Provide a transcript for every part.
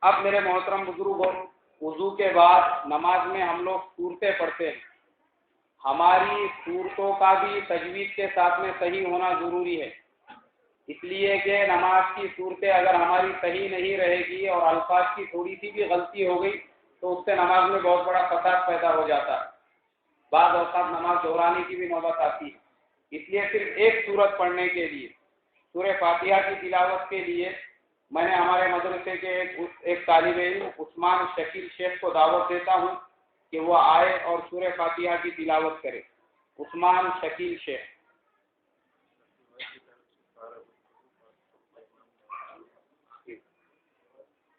اب میرے محترم بزرگوں، وضو کے بعد نماز میں ہم لوگ صورتیں پڑھتے ہیں. ہماری صورتوں کا بھی تجوید کے ساتھ میں صحیح ہونا ضروری ہے، اس لیے کہ نماز کی صورتیں اگر ہماری صحیح نہیں رہے گی اور الفاظ کی تھوڑی سی بھی غلطی ہو گئی تو اس سے نماز میں بہت بڑا فساد پیدا ہو جاتا ہے. بعض اوقات نماز دہرانے کی بھی نوبت آتی ہے. اس لیے صرف ایک سورت پڑھنے کے لیے، سورہ فاتحہ کی تلاوت کے لیے میں نے ہمارے مدرسے کے ایک طالب علم عثمان شکیل شیخ کو دعوت دیتا ہوں کہ وہ آئے اور سورہ فاتحہ کی تلاوت کرے. عثمان شکیل شیخ.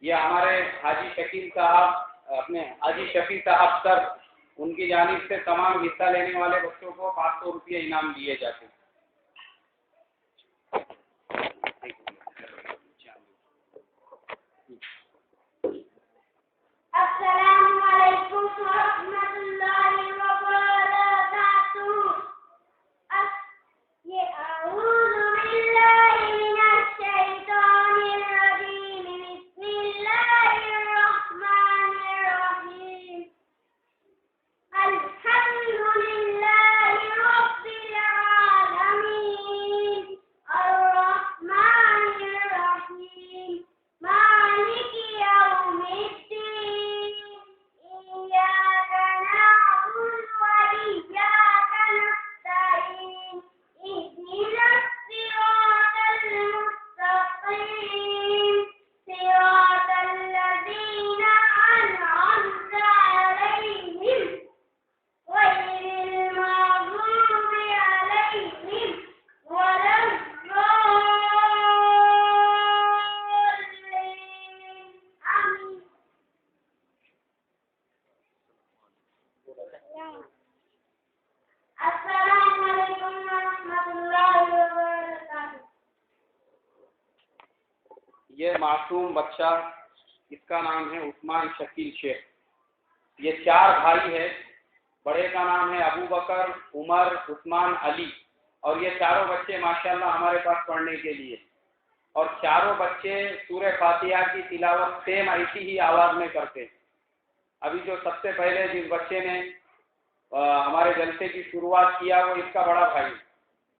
یہ ہمارے حاجی شکیل صاحب، اپنے حاجی شفیع صاحب سر، ان کی جانب سے تمام حصہ لینے والے بچوں کو 500 روپے انعام دیے جاتے ہیں. السلام علیکم ورحمۃ اللہ وبرکاتہ. اعوذ باللہ من الشیطان الرجیم. بسم اللہ الرحمن الرحیم. الحمد للہ رب العالمین الرحمن الرحیم مالک یوم الدین. إياك نعبد وإياك نستعين. اهدنا الصراط المستقيم صراط الذين أنعمت عليهم غير المغضوب عليهم ولا الضالين. آمين. السلام علیکم ورحمۃ اللہ وبرکاتہ. یہ معصوم بچہ، اس کا نام ہے عثمان شکیل شیخ. یہ 4 بھائی ہے. بڑے کا نام ہے ابو بکر، عمر، عثمان، علی. اور یہ چاروں بچے ماشاءاللہ ہمارے پاس پڑھنے کے لیے، اور چاروں بچے سورہ فاتحہ کی تلاوت سیم ایسی ہی آواز میں کرتے ہیں. ابھی جو سب سے پہلے جس بچے نے ہمارے جلسے کی شروعات کیا وہ اس کا بڑا بھائی.